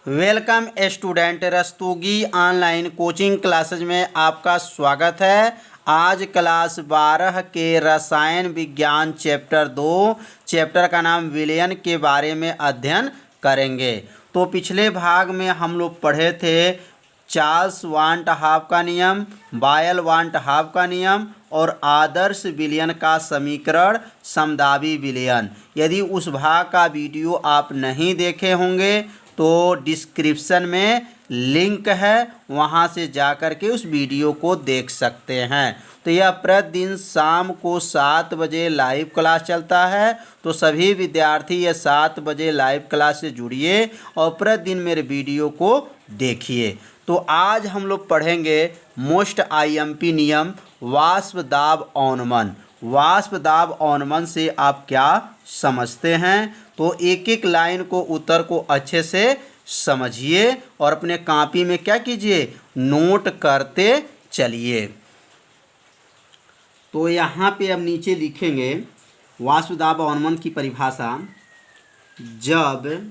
Welcome student, Rastogi online coaching classes में आपका स्वागत है। आज क्लास 12 के रसायन विज्ञान चैप्टर 2 चैप्टर का नाम विलयन के बारे में अध्ययन करेंगे। तो पिछले भाग में हम लोग पढ़े थे चार्ल्स वांट हाफ का नियम, बायल वांट हाफ का नियम और आदर्श विलयन का समीकरण समदाबी विलयन। यदि उस भाग का वीडियो आप नहीं देखे होंगे तो डिस्क्रिप्शन में लिंक है, वहां से जाकर के उस वीडियो को देख सकते हैं। तो यह प्रतिदिन शाम को 7 बजे लाइव क्लास चलता है, तो सभी विद्यार्थी ये 7 बजे लाइव क्लास से जुड़िए और प्रतिदिन मेरे वीडियो को देखिए। तो आज हम लोग पढ़ेंगे मोस्ट आईएमपी नियम, वाष्प दाब अवनमन। वाष्प दाब अवनमन से आप क्या समझते हैं? तो एक एक लाइन को उत्तर को अच्छे से समझिए और अपने कॉपी में क्या कीजिए, नोट करते चलिए। तो यहाँ पे अब नीचे लिखेंगे वाष्प दाब अवनमन की परिभाषा। जब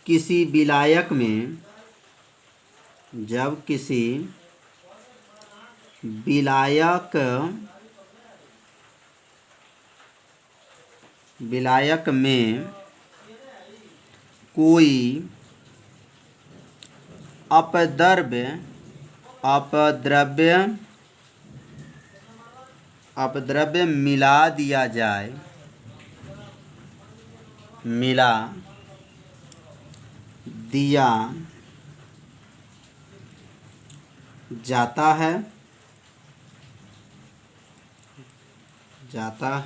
किसी विलायक में विलायक में कोई अपद्रव्य मिला दिया जाता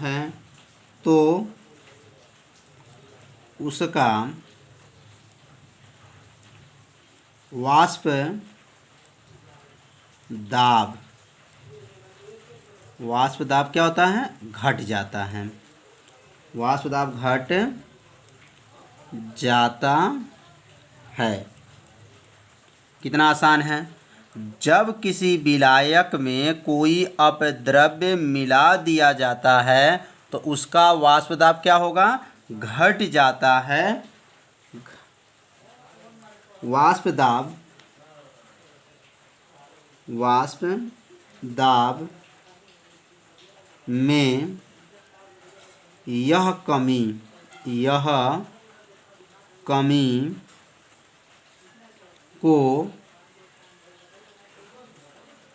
है तो उसका वाष्प दाब क्या होता है? घट जाता है। वाष्प दाब घट जाता है। कितना आसान है। जब किसी विलायक में कोई अपद्रव्य मिला दिया जाता है तो उसका वाष्प दाब क्या होगा? घट जाता है। वाष्प दाब में यह कमी को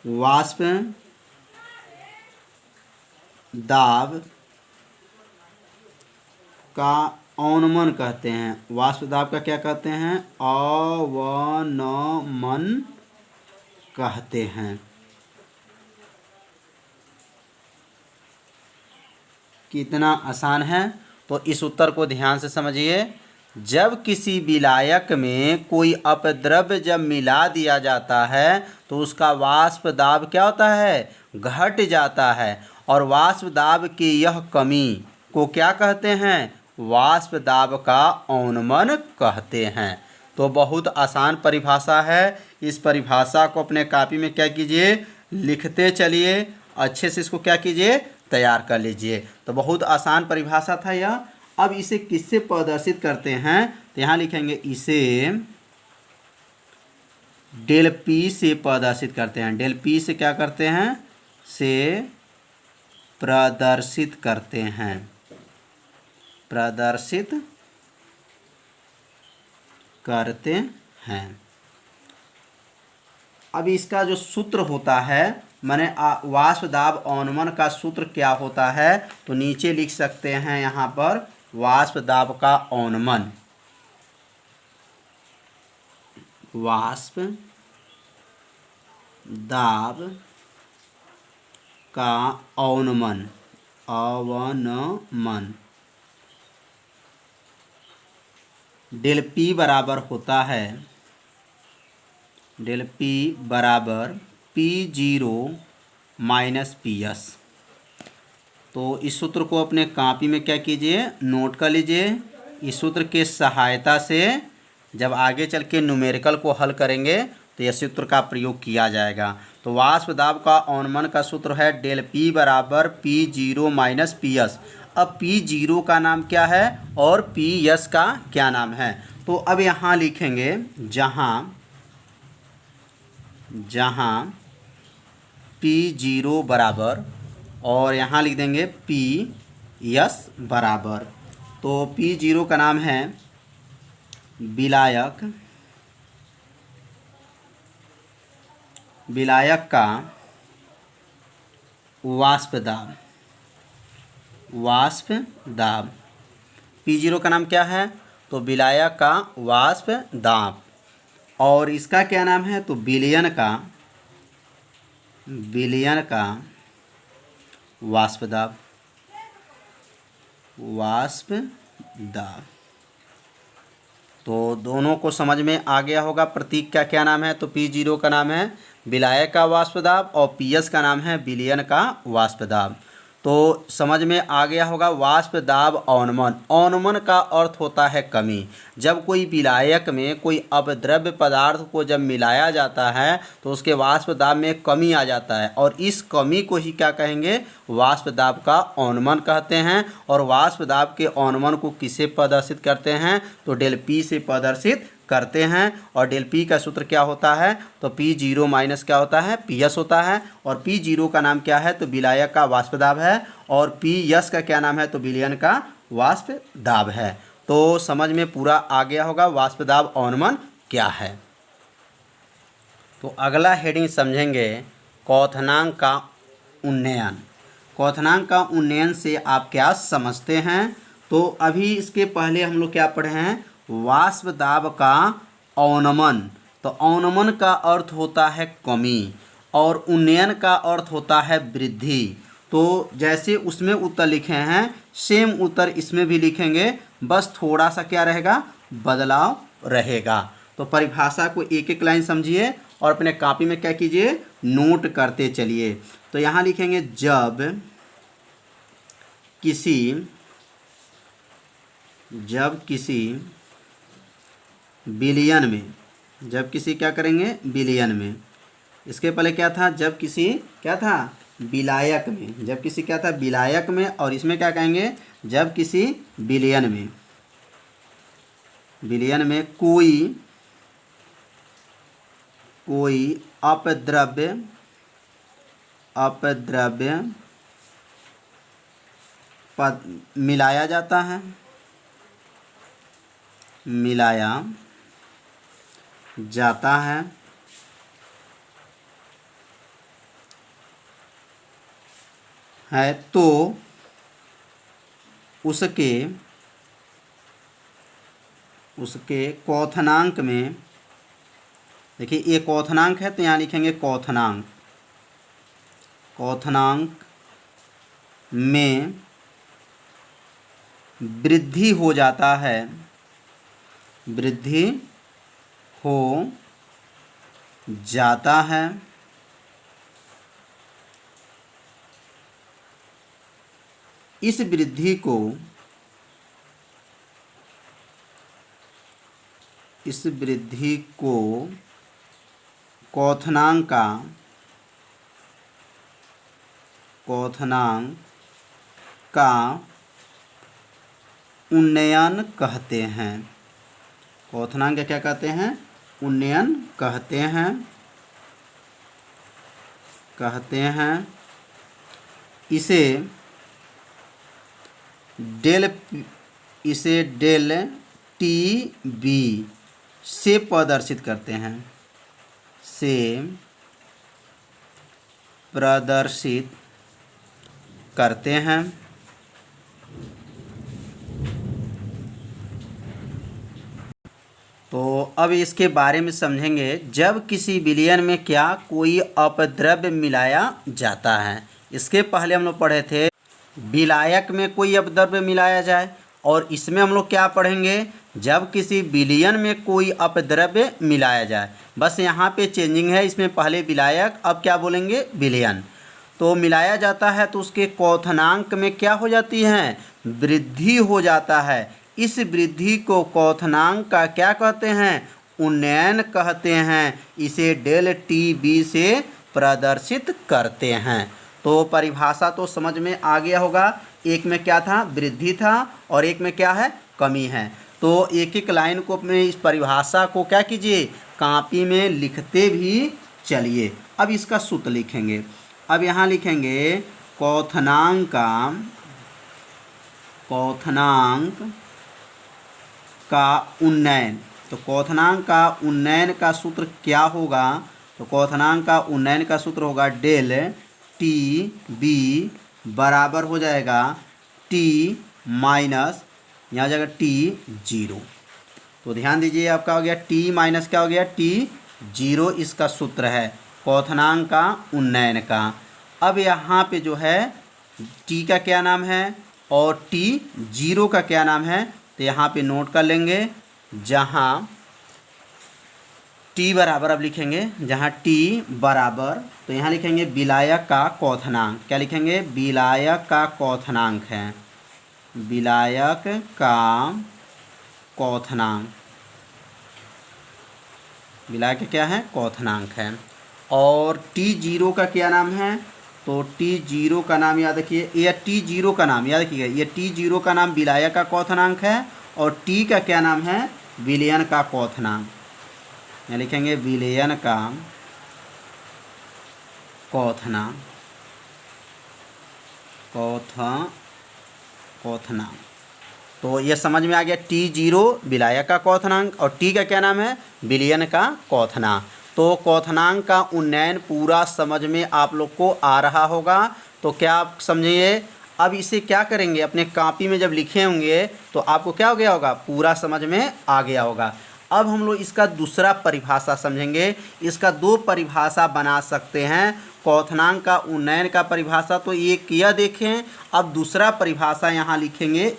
वाष्प दाब का अवनमन कहते हैं। वाष्प दाब का क्या कहते हैं? अवनमन कहते हैं। कितना आसान है। तो इस उत्तर को ध्यान से समझिए। जब किसी विलायक में कोई अपद्रव्य जब मिला दिया जाता है तो उसका वाष्प दाब क्या होता है? घट जाता है। और वाष्प दाब की यह कमी को क्या कहते हैं? वाष्प दाब का अवनमन कहते हैं। तो बहुत आसान परिभाषा है। इस परिभाषा को अपने कॉपी में क्या कीजिए, लिखते चलिए। अच्छे से इसको क्या कीजिए, तैयार कर लीजिए। तो बहुत आसान परिभाषा था यह। अब इसे किससे प्रदर्शित करते हैं? तो यहाँ लिखेंगे इसे डेल पी से प्रदर्शित करते हैं। डेल पी से क्या करते हैं? से प्रदर्शित करते हैं। अब इसका जो सूत्र होता है, माने वाष्प दाब अवनमन का सूत्र क्या होता है? तो नीचे लिख सकते हैं यहाँ पर वाष्प दाब का अवनमन। वाष्प दाब का अवनमन डेल पी बराबर होता है P0 माइनस PS। तो इस सूत्र को अपने कॉपी में क्या कीजिए, नोट कर लीजिए। इस सूत्र के सहायता से जब आगे चल के न्यूमेरिकल को हल करेंगे तो यह सूत्र का प्रयोग किया जाएगा। तो वाष्प दाब का अवनमन का सूत्र है डेल P बराबर P0 माइनस PS। अब P0 का नाम क्या है और PS का क्या नाम है? तो अब यहाँ लिखेंगे जहाँ P0 बराबर, और यहाँ लिख देंगे PS बराबर। तो P0 का नाम है विलायक का वाष्प दाब। P0 का नाम क्या है? तो विलायक का वाष्प दाब। और इसका क्या नाम है? तो विलयन का वाष्प दाब। तो दोनों को समझ में आ गया होगा प्रतीक का क्या नाम है। तो P0 का नाम है विलायक का वाष्प दाब और PS का नाम है विलयन का वाष्प दाब। तो समझ में आ गया होगा। वाष्प दाब अवनमन का अर्थ होता है कमी। जब कोई विलायक में कोई अपद्रव्य पदार्थ को जब मिलाया जाता है तो उसके वाष्प दाब में कमी आ जाता है, और इस कमी को ही क्या कहेंगे? वाष्प दाब का अवनमन कहते हैं। और वाष्प दाब के अवनमन को किससे प्रदर्शित करते हैं? तो डेल P से प्रदर्शित करते हैं। और डेल P का सूत्र क्या होता है? तो P0 माइनस क्या होता है? PS होता है। और P0 का नाम क्या है? तो विलायक का वाष्प दाब है। और PS का क्या नाम है? तो विलयन का वाष्प दाब है। तो समझ में पूरा आ गया होगा वाष्प दाब अवनमन क्या है। तो अगला हेडिंग समझेंगे क्वथनांक का उन्नयन। क्वथनांक का उन्नयन से आप क्या समझते हैं? तो अभी इसके पहले हम लोग क्या पढ़े हैं? वाष्प दाब का अवनमन। तो अवनमन का अर्थ होता है कमी, और उन्नयन का अर्थ होता है वृद्धि। तो जैसे उसमें उत्तर लिखे हैं सेम उत्तर इसमें भी लिखेंगे, बस थोड़ा सा क्या रहेगा? बदलाव रहेगा। तो परिभाषा को एक एक लाइन समझिए और अपने कॉपी में क्या कीजिए? नोट करते चलिए। तो यहाँ लिखेंगे जब किसी विलयन में, जब किसी क्या करेंगे? विलयन में। इसके पहले क्या था? जब किसी क्या था? विलायक में। जब किसी क्या था? विलायक में। और इसमें क्या कहेंगे? जब किसी विलयन में कोई अपद्रव्य मिलाया जाता है तो उसके क्वथनांक में, देखिए ये क्वथनांक है तो यहाँ लिखेंगे क्वथनांक में वृद्धि हो जाता है। इस वृद्धि को क्वथनांक का उन्नयन कहते हैं। क्वथनांक का क्या कहते हैं? उन्नयन कहते हैं। इसे डेल TB से प्रदर्शित करते हैं। तो अब इसके बारे में समझेंगे। जब किसी विलयन में क्या कोई अपद्रव्य मिलाया जाता है। इसके पहले हम लोग पढ़े थे विलायक में कोई अपद्रव्य मिलाया जाए, और इसमें हम लोग क्या पढ़ेंगे? जब किसी विलयन में कोई अपद्रव्य मिलाया जाए। बस यहाँ पे चेंजिंग है, इसमें पहले विलायक, अब क्या बोलेंगे? विलयन। तो मिलाया जाता है तो उसके क्वथनांक में क्या हो जाती है? वृद्धि हो जाता है। इस वृद्धि को क्वथनांक का क्या कहते हैं? उन्नयन कहते हैं। इसे डेल TB से प्रदर्शित करते हैं। तो परिभाषा तो समझ में आ गया होगा। एक में क्या था? वृद्धि था, और एक में क्या है? कमी है। तो एक एक लाइन को अपने इस परिभाषा को क्या कीजिए, कॉपी में लिखते भी चलिए। अब इसका सूत्र लिखेंगे। अब यहाँ लिखेंगे क्वथनांक का उन्नयन। तो क्वथनांक का उन्नयन का सूत्र क्या होगा? तो क्वथनांक का उन्नयन का सूत्र होगा डेल टी बी बराबर हो जाएगा टी माइनस, यहाँ हो जाएगा टी जीरो। तो ध्यान दीजिए, आपका हो गया टी माइनस क्या हो गया, टी जीरो। इसका सूत्र है क्वथनांक का उन्नयन का। अब यहाँ पे जो है टी का क्या नाम है और टी जीरो का क्या नाम है, तो यहाँ पे नोट कर लेंगे। जहाँ टी बराबर, अब लिखेंगे जहाँ टी बराबर, तो यहाँ लिखेंगे विलायक का क्वथनांक। क्या लिखेंगे? विलायक का क्वथनांक है, विलायक का क्वथनांक। विलायक क्या है? क्वथनांक है। और टी जीरो का क्या नाम है? तो टी जीरो का नाम याद रखिए, ये टी जीरो का नाम याद रखिएगा, ये टी जीरो का नाम विलायक का क्वथनांक है। और टी का क्या नाम है? विलयन का क्वथनांक। यहाँ लिखेंगे विलयन का क्वथनांक, क्वथनांक। तो ये समझ में आ गया, टी जीरो विलायक का क्वथनांक और टी का क्या नाम है? विलयन का क्वथनांक। तो क्वथनांक का उन्नयन पूरा समझ में आप लोग को आ रहा होगा। तो क्या आप समझिए, अब इसे क्या करेंगे, अपने कॉपी में जब लिखे होंगे तो आपको क्या हो गया होगा, पूरा समझ में आ गया होगा। अब हम लोग इसका दूसरा परिभाषा समझेंगे। इसका दो परिभाषा बना सकते हैं। क्वथनांक का उन्नयन का परिभाषा तो ये किया देखें। अब दूसरा परिभाषा यहाँ लिखेंगे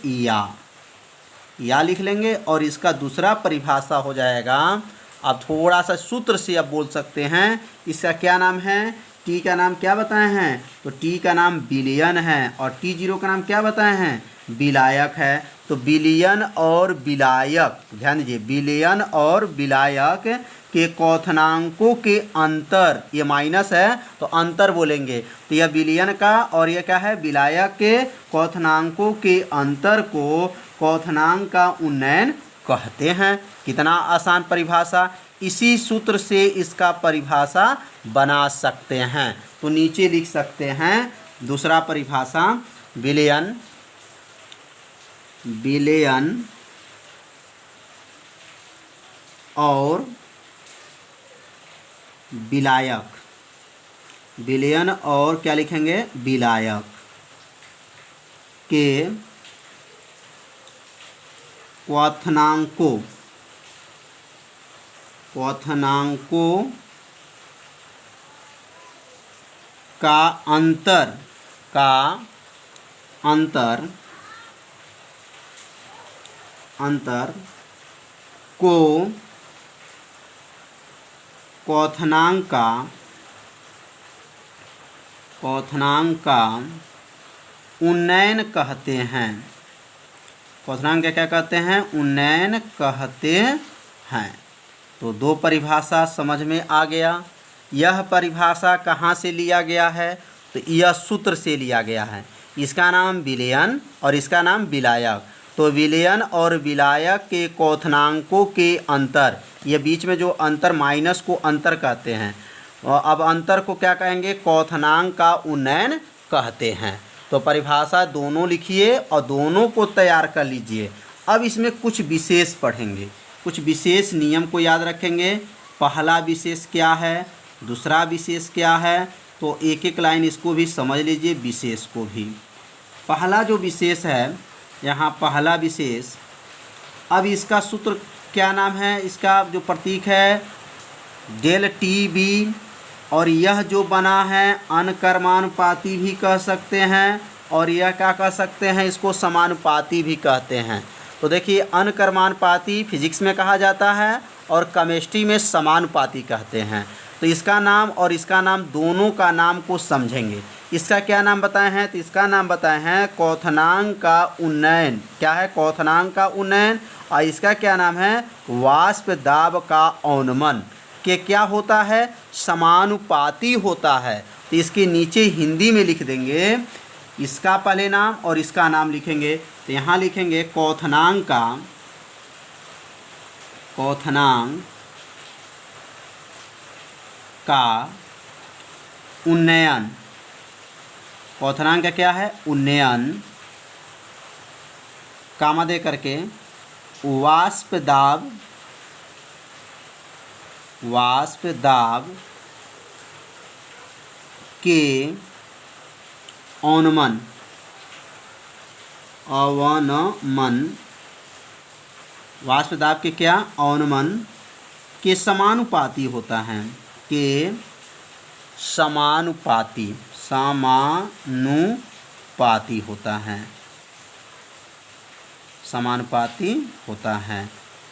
या लिख लेंगे और इसका दूसरा परिभाषा हो जाएगा। अब थोड़ा सा सूत्र से अब बोल सकते हैं। इसका क्या नाम है? टी का नाम क्या बताए हैं? तो टी का नाम विलयन है और टी जीरो का नाम क्या बताए हैं? विलायक है। तो विलयन और विलायक, ध्यान दीजिए, विलयन और विलायक के क्वथनांकों के अंतर, ये माइनस है तो अंतर बोलेंगे। तो यह विलयन का और यह क्या है? विलायक के क्वथनांकों के अंतर को क्वथनांक का उन्नयन कहते हैं। कितना आसान परिभाषा। इसी सूत्र से इसका परिभाषा बना सकते हैं। तो नीचे लिख सकते हैं दूसरा परिभाषा, विलयन और विलायक, विलयन और क्या लिखेंगे? विलायक के क्वथनांकों का अंतर को क्वथनांक का उन्नयन कहते हैं। क्वथनांक क्या कहते हैं? उन्नयन कहते हैं। तो दो परिभाषा समझ में आ गया। यह परिभाषा कहाँ से लिया गया है? तो यह सूत्र से लिया गया है। इसका नाम विलयन और इसका नाम विलायक। तो विलयन और विलायक के क्वथनांकों के अंतर, ये बीच में जो अंतर, माइनस को अंतर कहते हैं। और अब अंतर को क्या कहेंगे? क्वथनांक का उन्नयन कहते हैं। तो परिभाषा दोनों लिखिए और दोनों को तैयार कर लीजिए। अब इसमें कुछ विशेष पढ़ेंगे, कुछ विशेष नियम को याद रखेंगे। पहला विशेष क्या है, दूसरा विशेष क्या है, तो एक एक लाइन इसको भी समझ लीजिए, विशेष को भी। पहला जो विशेष है यहाँ, पहला विशेष, अब इसका सूत्र क्या नाम है? इसका जो प्रतीक है डेल टी बी, और यह जो बना है अनकर्मानुपाती भी कह सकते हैं और यह क्या कह सकते हैं? इसको समानुपाती भी कहते हैं। तो देखिए, अनकर्मानुपाती फिजिक्स में कहा जाता है और केमिस्ट्री में समानुपाती कहते हैं। तो इसका नाम और इसका नाम, दोनों का नाम को समझेंगे। इसका क्या नाम बताए हैं? तो इसका नाम बताए हैं क्वथनांक का उन्नयन। क्या है? क्वथनांक का उन्नयन। और इसका क्या नाम है? वाष्प दाब का अवनमन के क्या होता है? समानुपाती होता है। तो इसके नीचे हिंदी में लिख देंगे, इसका पहले नाम और इसका नाम लिखेंगे। तो यहाँ लिखेंगे क्वथनांक क्वथनांक का उन्नयन, क्वथनांक का क्या है, उन्नयन, कामा दे करके वाष्प दाब के अवनमन वाष्प दाब के क्या, अवनमन के समानुपाती होता है, के समानुपाती होता है, समानुपाती होता है।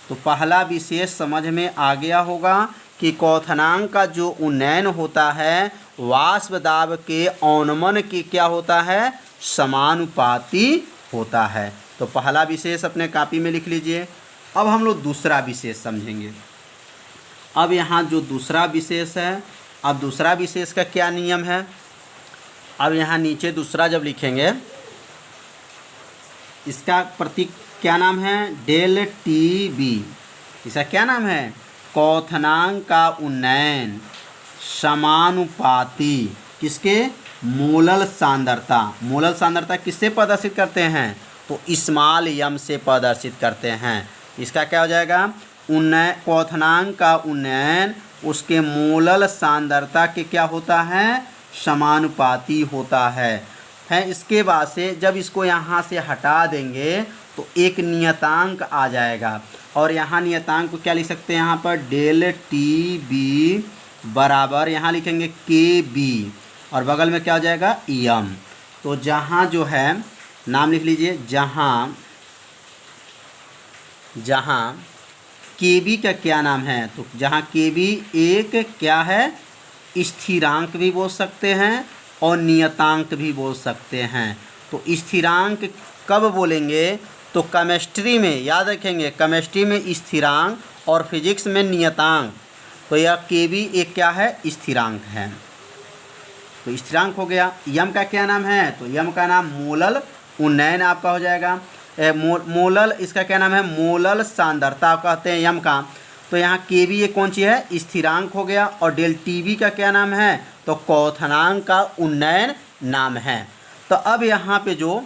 तो पहला विशेष समझ में आ गया होगा कि क्वथनांक का जो उन्नयन होता है वाष्प दाब के अवनमन की क्या होता है, समानुपाती होता है। तो पहला विशेष अपने कॉपी में लिख लीजिए। अब हम लोग दूसरा विशेष समझेंगे। अब यहाँ जो दूसरा विशेष है, अब दूसरा विशेष का क्या नियम है, अब यहाँ नीचे दूसरा जब लिखेंगे, इसका प्रतीक क्या नाम है, डेल टी बी। इसका क्या नाम है, क्वथनांक का उन्नयन समानुपाती किसके, मोलल सांद्रता। मोलल सांद्रता किससे प्रदर्शित करते हैं, तो स्मॉल यम से प्रदर्शित करते हैं। इसका क्या हो जाएगा, क्वथनांक का उन्नयन उसके मोलल सांद्रता के क्या होता है, समानुपाती होता है। इसके बाद से जब इसको यहाँ से हटा देंगे तो एक नियतांक आ जाएगा, और यहाँ नियतांक को क्या लिख सकते हैं, यहाँ पर डेल टी बी बराबर यहाँ लिखेंगे के बी, और बगल में क्या हो जाएगा, यम। तो जहाँ जो है नाम लिख लीजिए, जहाँ के बी का क्या नाम है, तो जहाँ के बी एक क्या है, स्थिरांक भी बोल सकते हैं और नियतांक भी बोल सकते हैं। तो स्थिरांक कब बोलेंगे, तो केमिस्ट्री में याद रखेंगे, केमिस्ट्री में स्थिरांक और फिजिक्स में नियतांक। तो यह के बी एक क्या है, स्थिरांक है, तो स्थिरांक हो गया। यम का क्या नाम है, तो यम का नाम मोलल उन्नयन आपका हो जाएगा। मोलल इसका क्या नाम है, मोलल सांद्रता कहते हैं यम का। तो यहाँ के बी ये कौन सी है, स्थिरांक हो गया, और डेल टी बी का क्या नाम है, तो क्वथनांक का उन्नयन नाम है। तो अब यहाँ पे जो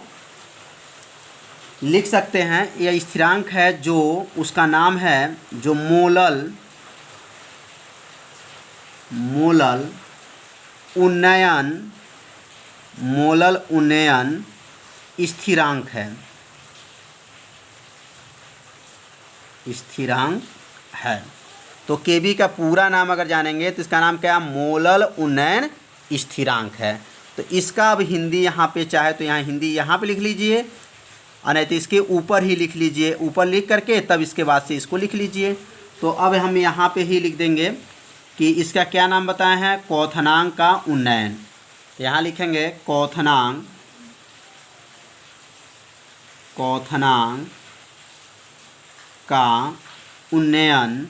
लिख सकते हैं, यह स्थिरांक है जो उसका नाम है, जो मोलल उन्नयन स्थिरांक है। तो केबी का पूरा नाम अगर जानेंगे तो इसका नाम क्या, मोलल उन्नयन स्थिरांक है। तो इसका अब हिंदी यहाँ पे चाहे तो यहाँ हिंदी यहाँ पे लिख लीजिए, और नहीं तो इसके ऊपर ही लिख लीजिए, ऊपर लिख करके तब इसके बाद से इसको लिख लीजिए। तो अब हम यहाँ पे ही लिख देंगे कि इसका क्या नाम बताए हैं, क्वथनांक का उन्नयन। यहाँ लिखेंगे क्वथनांक का उन्नयन,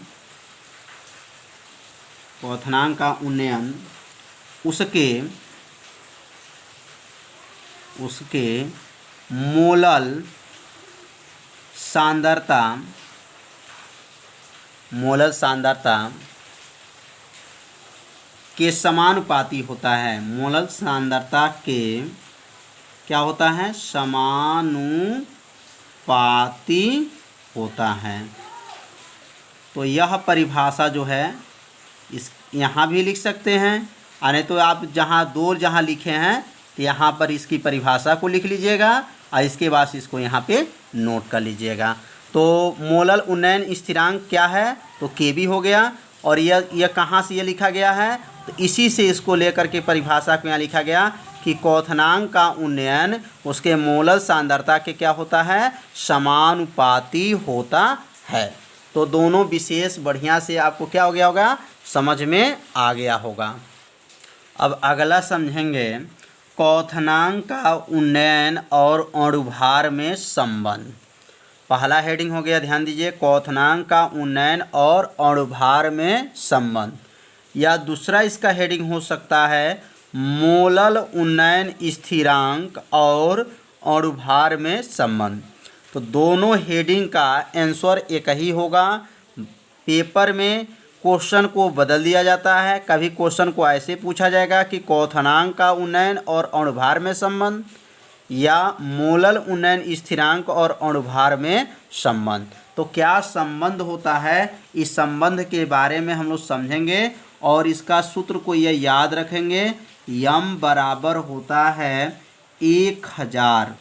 क्वथनांक का उन्नयन उसके मोलल सांद्रता के समानुपाती होता है। मोलल सांद्रता के क्या होता है, समानुपाती होता है। तो यह परिभाषा जो है इस यहाँ भी लिख सकते हैं, नहीं तो आप जहाँ लिखे हैं तो यहाँ पर इसकी परिभाषा को लिख लीजिएगा, और इसके बाद इसको यहाँ पे नोट कर लीजिएगा। तो मोलल उन्नयन स्थिरांक क्या है, तो केबी हो गया, और यह कहाँ से ये लिखा गया है, तो इसी से इसको लेकर के परिभाषा को यहाँ लिखा गया कि क्वथनांक का उन्नयन उसके मोलल सांद्रता के क्या होता है, समानुपाती होता है। तो दोनों विशेष बढ़िया से आपको क्या हो गया होगा, समझ में आ गया होगा। अब अगला समझेंगे क्वथनांक का उन्नयन और अणुभार में संबंध। पहला हेडिंग हो गया, ध्यान दीजिए, क्वथनांक का उन्नयन और अणुभार में संबंध। या दूसरा इसका हेडिंग हो सकता है मोलल उन्नयन स्थिरांक और अणुभार में संबंध। तो दोनों हेडिंग का आंसर एक ही होगा, पेपर में क्वेश्चन को बदल दिया जाता है। कभी क्वेश्चन को ऐसे पूछा जाएगा कि क्वथनांक का उन्नयन और अणुभार में संबंध, या मोलल उन्नयन स्थिरांक और अणुभार में संबंध। तो क्या संबंध होता है, इस संबंध के बारे में हम लोग समझेंगे और इसका सूत्र को ये याद रखेंगे। यम बराबर होता है 1000,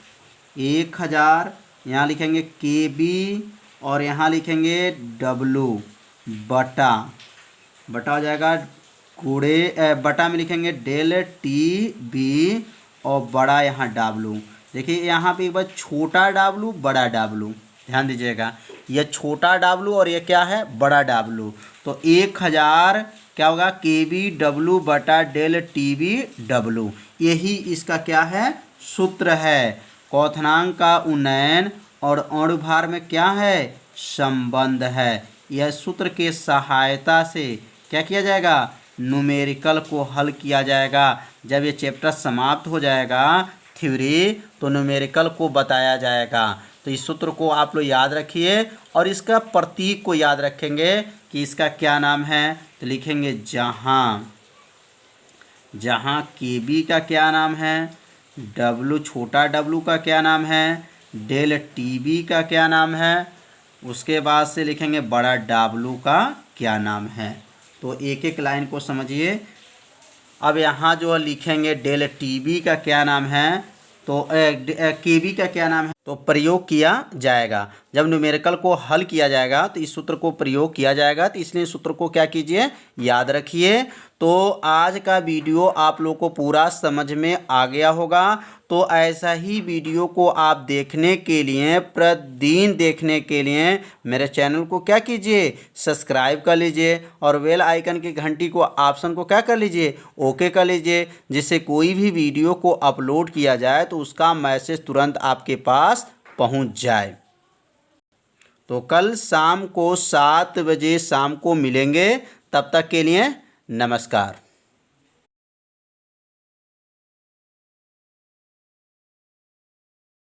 यहाँ लिखेंगे KB और यहाँ लिखेंगे W बटा हो जाएगा गुणे बटा में लिखेंगे डेल TB और बड़ा यहाँ W। देखिए यहाँ पे एक बार छोटा W बड़ा W, ध्यान दीजिएगा, यह छोटा W और ये क्या है, बड़ा W। तो 1000 क्या होगा, KBW बटा डेल TBW, यही इसका क्या है, सूत्र है। क्वथनांक का उन्नयन और अणुभार में क्या है, संबंध है। यह सूत्र के सहायता से क्या किया जाएगा, न्यूमेरिकल को हल किया जाएगा। जब ये चैप्टर समाप्त हो जाएगा थ्योरी, तो न्यूमेरिकल को बताया जाएगा। तो इस सूत्र को आप लोग याद रखिए और इसका प्रतीक को याद रखेंगे कि इसका क्या नाम है। तो लिखेंगे जहाँ KB का क्या नाम है, छोटा W का क्या नाम है, डेल TB का क्या नाम है, उसके बाद से लिखेंगे बड़ा W का क्या नाम है। तो एक एक लाइन को समझिए। अब यहाँ जो लिखेंगे डेल TB का क्या नाम है, तो KB का क्या नाम है, तो प्रयोग किया जाएगा। जब न्यूमेरिकल को हल किया जाएगा तो इस सूत्र को प्रयोग किया जाएगा। तो इसलिए सूत्र को क्या कीजिए, याद रखिए। तो आज का वीडियो आप लोग को पूरा समझ में आ गया होगा। तो ऐसा ही वीडियो को आप देखने के लिए, प्रतिदिन देखने के लिए मेरे चैनल को क्या कीजिए, सब्सक्राइब कर लीजिए और बेल आइकन की घंटी को ऑप्शन को क्या कर लीजिए, ओके कर लीजिए, जिससे कोई भी वीडियो को अपलोड किया जाए तो उसका मैसेज तुरंत आपके पास पहुंच जाए। तो कल शाम को 7 बजे शाम को मिलेंगे। तब तक के लिए नमस्कार।